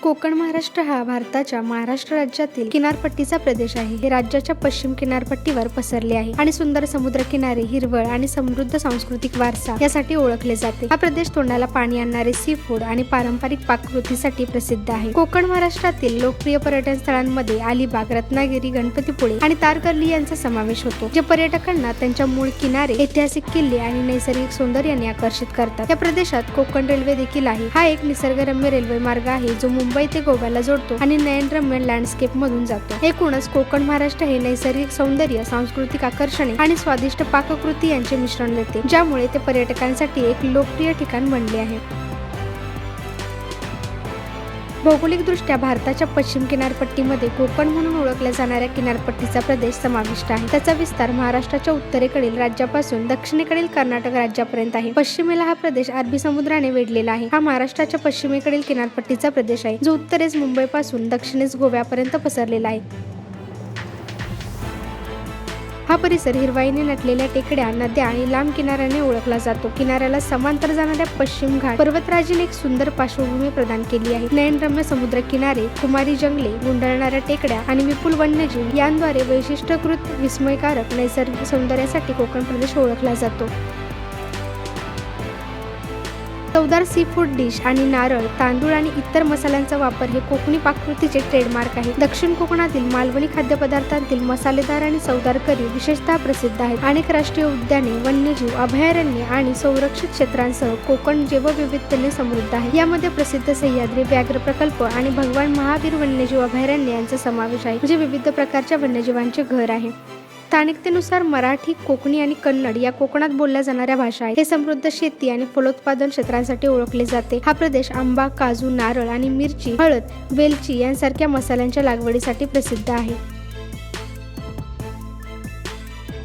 कोकण महाराष्ट्र हा भारताच्या महाराष्ट्र राज्यातील किनारपट्टीचा प्रदेश आहे. हे राज्याच्या पश्चिम किनारपट्टीवर पसरले आहे आणि सुंदर समुद्र किनारे, हिरवळ आणि समृद्ध सांस्कृतिक वारसा यासाठी ओळखले जाते. हा प्रदेश तोंडाला पाणी आणणारे सी फूड आणि पारंपरिक पाककृतीसाठी प्रसिद्ध आहे. कोकण महाराष्ट्रातील लोकप्रिय पर्यटन स्थळांमध्ये अलिबाग, रत्नागिरी, गणपतीपुळे आणि तारकर्ली यांचा समावेश होतो, जे पर्यटकांना त्यांच्या मूळ किनारे, ऐतिहासिक किल्ले आणि नैसर्गिक सौंदर्याने आकर्षित करतात. या प्रदेशात कोकण रेल्वे देखील आहे. हा एक निसर्गरम्य रेल्वे मार्ग आहे जो मुंबई ते गोव्याला जोडतो आणि नयनरम्य लँडस्केप मधून जातो. एकूणच कोकण महाराष्ट्र हे नैसर्गिक सौंदर्य, सांस्कृतिक आकर्षणे आणि स्वादिष्ट पाककृती यांचे मिश्रण देते, ज्यामुळे ते पर्यटकांसाठी एक लोकप्रिय ठिकाण बनले आहे. भौगोलिकदृष्ट्या भारताच्या पश्चिम किनारपट्टीमध्ये कोकण म्हणून ओळखल्या जाणाऱ्या किनारपट्टीचा प्रदेश समाविष्ट आहे. त्याचा विस्तार महाराष्ट्राच्या उत्तरेकडील राज्यापासून दक्षिणेकडील कर्नाटक राज्यापर्यंत आहे. पश्चिमेला हा प्रदेश अरबी समुद्राने वेढलेला आहे. हा महाराष्ट्राच्या पश्चिमेकडील किनारपट्टीचा प्रदेश आहे, जो उत्तरेस मुंबईपासून दक्षिणेस गोव्यापर्यंत पसरलेला आहे. हा परिसर हिरवाईने नटलेल्या टेकड्या, नद्या आणि लांब किनाऱ्याने ओळखला जातो. किनाऱ्याला समांतर जाणाऱ्या पश्चिम घाट पर्वतराजीने एक सुंदर पार्श्वभूमी प्रदान केली आहे. नयनरम्य समुद्र किनारे, कुमारी जंगले, गुंडाळणाऱ्या टेकड्या आणि विपुल वन्यजीव यांद्वारे वैशिष्ट्यीकृत विस्मयकारक नैसर्गिक सौंदर्यासाठी कोकण प्रदेश ओळखला जातो. चवदार सी फूड डिश आणि नारळ, तांदूळ आणि इतर मसाल्यांचा वापर हे कोकणी पाककृतीचे ट्रेडमार्क आहे. दक्षिण कोकणातील मालवणी खाद्यपदार्थांतील मसालेदार आणि चवदार करी विशेषतः प्रसिद्ध आहेत. अनेक राष्ट्रीय उद्याने, वन्यजीव अभयारण्ये आणि संरक्षित क्षेत्रांसह कोकण जैवविविधतेने समृद्ध आहे. यामध्ये प्रसिद्ध सह्याद्री व्याघ्र प्रकल्प आणि भगवान महावीर वन्यजीव अभयारण्य यांचा समावेश आहे, जे विविध प्रकारच्या वन्यजीवांचे घर आहे. स्थानिकतेनुसार मराठी, कोकणी आणि कन्नड या कोकणात बोलल्या जाणाऱ्या भाषा आहेत. हे समृद्ध शेती आणि फलोत्पादन क्षेत्रांसाठी ओळखले जाते. हा प्रदेश आंबा, काजू, नारळ आणि मिरची, हळद, वेलची यांसारख्या मसाल्यांच्या लागवडीसाठी प्रसिद्ध आहे.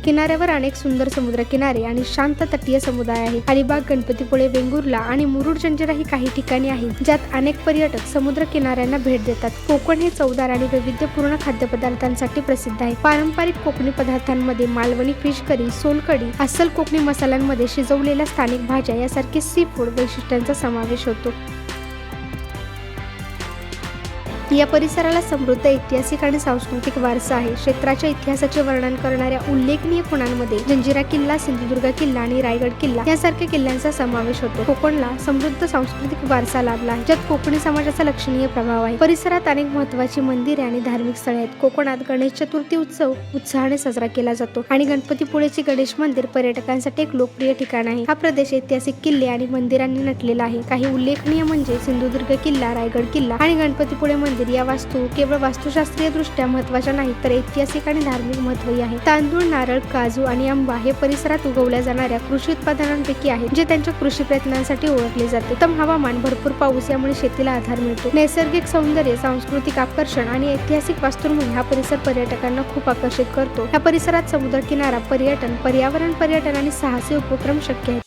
किनाऱ्यावर अनेक सुंदर समुद्र किनारे आणि शांत तटीय समुदाय आहे. अलिबाग, गणपतीपुळे, वेंगुर्ला आणि मुरुड जंजिरा ही काही ठिकाणी आहेत, ज्यात अनेक पर्यटक समुद्र किनाऱ्यांना भेट देतात. कोकण हे चवदार आणि वैविध्यपूर्ण खाद्यपदार्थांसाठी प्रसिद्ध आहे. पारंपरिक कोकणी पदार्थांमध्ये मालवणी फिश करी, सोलकढी, अस्सल कोकणी मसाल्यांमध्ये शिजवलेल्या स्थानिक भाज्या यासारखे सी फूड वैशिष्ट्यांचा समावेश होतो. या परिसराला समृद्ध ऐतिहासिक आणि सांस्कृतिक वारसा आहे. क्षेत्राच्या इतिहासाचे वर्णन करणाऱ्या उल्लेखनीय खुणांमध्ये जंजिरा किल्ला, सिंधुदुर्ग किल्ला आणि रायगड किल्ला यासारख्या किल्ल्यांचा समावेश होतो. कोकणला समृद्ध सांस्कृतिक वारसा लाभला आहे, ज्यात कोकणी समाजाचा लक्षणीय प्रभाव आहे. परिसरात अनेक महत्त्वाची मंदिरे आणि धार्मिक स्थळे आहेत. कोकणात गणेश चतुर्थी उत्सव उत्साहाने साजरा केला जातो आणि गणपतीपुळेचे गणेश मंदिर पर्यटकांसाठी एक लोकप्रिय ठिकाण आहे. हा प्रदेश ऐतिहासिक किल्ले आणि मंदिरांनी नटलेला आहे. काही उल्लेखनीय म्हणजे सिंधुदुर्ग किल्ला, रायगड किल्ला आणि गणपतीपुळे मंदिर. या वास्तू केवळ वास्तुशास्त्रीय दृष्ट्या महत्त्वाच्या नाहीत, तर ऐतिहासिक आणि धार्मिक महत्त्वही आहे. तांदूळ, नारळ, काजू आणि आंबा हे परिसरात उगवल्या जाणाऱ्या कृषी उत्पादनांपैकी आहेत, जे त्यांच्या कृषी प्रयत्नांसाठी ओळखले जाते. उत्तम हवामान, भरपूर पाऊस यामुळे शेतीला आधार मिळतो. नैसर्गिक सौंदर्य, सांस्कृतिक आकर्षण आणि ऐतिहासिक वास्तूंमुळे हा परिसर पर्यटकांना खूप आकर्षित करतो. या परिसरात समुद्र किनारा पर्यटन, पर्यावरण पर्यटन आणि साहसी उपक्रम शक्य आहेत.